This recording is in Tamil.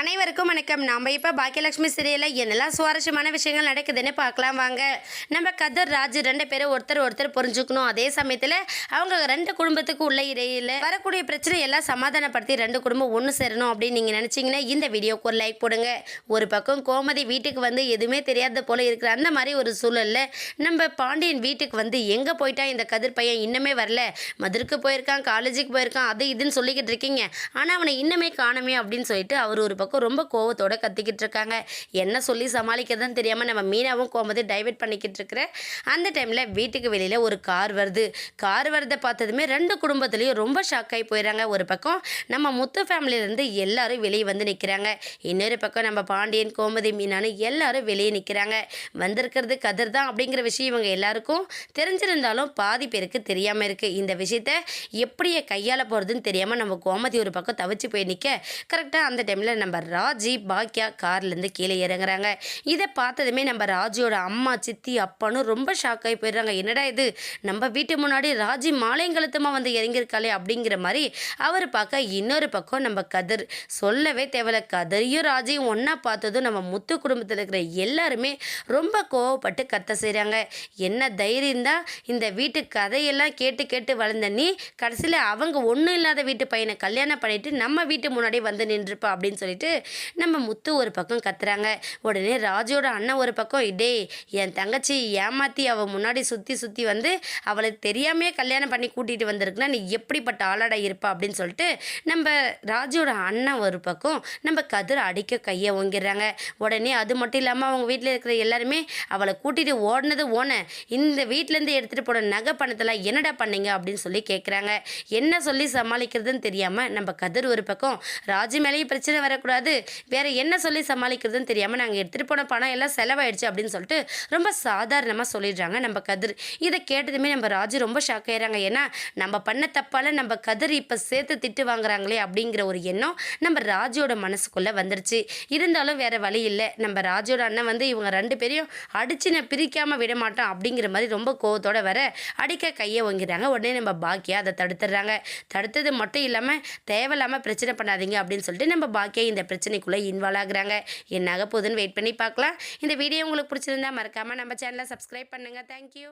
அனைவருக்கும் வணக்கம். நாம் இப்போ பாக்கியலட்சுமி சீரியலில் என்னெல்லாம் சுவாரஸ்யமான விஷயங்கள் நடக்குதுன்னு பார்க்கலாம் வாங்க. நம்ம கதர் ராஜு 2 பேரும் ஒருத்தர் புரிஞ்சுக்கணும். அதே சமயத்தில் அவங்க 2 குடும்பத்துக்கு உள்ள இடையில் வரக்கூடிய பிரச்சனை எல்லாம் சமாதானப்படுத்தி 2 குடும்பம் ஒன்று சேரணும் அப்படின்னு நீங்கள் நினச்சிங்கன்னா இந்த வீடியோக்கு ஒரு லைக் போடுங்க. ஒரு பக்கம் கோமதி வீட்டுக்கு வந்து எதுவுமே தெரியாத போல் இருக்கிற அந்த மாதிரி ஒரு சூழலில் நம்ம பாண்டியன் வீட்டுக்கு வந்து எங்கே போயிட்டா இந்த கதிர் பையன் இன்னுமே வரல, மதுருக்கு போயிருக்கான், காலேஜுக்கு போயிருக்கான், அது இதுன்னு சொல்லிக்கிட்டு இருக்கீங்க, ஆனால் அவனை இன்னுமே காணுமே அப்படின்னு சொல்லிட்டு அவர் ஒரு பக்கம் ரொம்ப கோவத்தோட கத்திக்கிட்டு இருக்காங்க. என்ன சொல்லி சமாளிக்கிறதுன்னு தெரியாமல் நம்ம மீனாவும் கோமதி டைவர்ட் பண்ணிக்கிட்டு இருக்கிற அந்த டைமில் வீட்டுக்கு வெளியில் ஒரு கார் வருது. கார் வரதை பார்த்ததுமே 2 குடும்பத்துலேயும் ரொம்ப ஷாக் ஆகி போயிடறாங்க. ஒரு பக்கம் நம்ம முத்து ஃபேமிலியிலேருந்து எல்லாரும் வெளியே வந்து நிற்கிறாங்க. இன்னொரு பக்கம் நம்ம பாண்டியன், கோமதி, மீனானு எல்லாரும் வெளியே நிற்கிறாங்க. வந்திருக்கிறது கதிர் தான் அப்படிங்கிற விஷயம் இவங்க எல்லாருக்கும் தெரிஞ்சிருந்தாலும் பாதி பேருக்கு தெரியாமல் இருக்குது. இந்த விஷயத்த எப்படியே கையாள போகிறதுன்னு தெரியாமல் நம்ம கோமதி ஒரு பக்கம் தவிச்சு போய் நிற்க கரெக்டாக அந்த டைமில் நம்ம ராஜி பாக்கியா கார்லேருந்து கீழே இறங்குறாங்க. இதை பார்த்ததுமே நம்ம ராஜியோட அம்மா, சித்தி, அப்பான்னு ரொம்ப ஷாக் ஆகி போயிடுறாங்க. என்னடா இது, நம்ம வீட்டு முன்னாடி ராஜி மாலையங்கழுத்தமாக வந்து இறங்கியிருக்காளே அப்படிங்கிற மாதிரி அவர் பார்க்க இன்னொரு பக்கம் நம்ம கதிர் சொல்லவே தேவையில்ல. கதிரையும் ராஜியும் ஒன்றா பார்த்ததும் நம்ம முத்து குடும்பத்தில் இருக்கிற எல்லாருமே ரொம்ப கோவப்பட்டு கத்த செய்கிறாங்க. என்ன தைரியம் தான் இந்த வீட்டு கதையெல்லாம் கேட்டு கேட்டு வளர்ந்த நீ கடைசியில் அவங்க ஒன்றும் இல்லாத வீட்டு பையனை கல்யாணம் பண்ணிட்டு நம்ம வீட்டு முன்னாடி வந்து நின்றுப்பா அப்படின்னு சொல்லிட்டு நம்ம முத்து ஒரு பக்கம் கத்துறாங்க. உடனே ராஜோட அண்ணன் ஒரு பக்கம், இடே என் தங்கச்சி ஏமாற்றி அவள் முன்னாடி சுற்றி வந்து அவளை தெரியாமையே கல்யாணம் பண்ணி கூட்டிகிட்டு வந்திருக்குன்னா நீ எப்படிப்பட்ட ஆளாட இருப்பா அப்படின்னு சொல்லிட்டு நம்ம ராஜோட அண்ணன் ஒரு பக்கம் நம்ம கதிர் அடிக்க கையை ஓங்கிடுறாங்க. உடனே அது மட்டும் இல்லாமல் அவங்க வீட்டில் இருக்கிற எல்லாருமே அவளை கூட்டிகிட்டு ஓடினது இந்த வீட்டிலேருந்து எடுத்துகிட்டு போன நகை பணத்தெல்லாம் என்னடா பண்ணீங்க அப்படின்னு சொல்லி கேட்குறாங்க. என்ன சொல்லி சமாளிக்கிறதுன்னு தெரியாமல் நம்ம கதிர் ஒரு பக்கம், ராஜு மேலேயும் பிரச்சனை வரக்கூடாது, வேற என்ன சொல்லி சமாளிக்கிறதுன்னு தெரியாமல் நாங்கள் எடுத்துகிட்டு போன பணம் எல்லாம் செலவாயிடுச்சு அப்படின்னு சொல்லிட்டு ரொம்ப சாதாரணமாக சொல்லிடுறாங்க நம்ம கதிர். இதை கேட்டதுமே நம்ம ராஜு ரொம்ப ஷாக் ஆயிடுறாங்க. ஏன்னா நம்ம பண்ண தப்பால் நம்ம கதிர் இப்போ சேர்த்து திட்டு வாங்குறாங்களே அப்படிங்கிற ஒரு எண்ணம் நம்ம ராஜோட மனசுக்குள்ளே வந்துடுச்சு. இருந்தாலும் வேற வழி இல்லை. நம்ம ராஜோட அண்ணன் வந்து இவங்க 2 பேரையும் அடிச்சு நான் பிரிக்காமல் விட மாட்டோம் அப்படிங்கிற மாதிரி ரொம்ப கோவத்தோட வர அடிக்க கையை வாங்கிறாங்க. உடனே நம்ம பாக்கியா அதை தடுத்துடுறாங்க. தடுத்தது மட்டும் இல்லாமல் தேவையில்லாமல் பிரச்சனை பண்ணாதீங்க அப்படின்னு சொல்லிட்டு நம்ம பாக்கியா இந்த பிரச்சனைக்குள்ளே இன்வால்வ் ஆகுறாங்க. என்னாக போகுதுன்னு வெயிட் பண்ணி பார்க்கலாம். இந்த வீடியோ உங்களுக்கு பிடிச்சிருந்தா மறக்காமல் நம்ம சேனலை சப்ஸ்கிரைப் பண்ணுங்கள். தேங்க்யூ.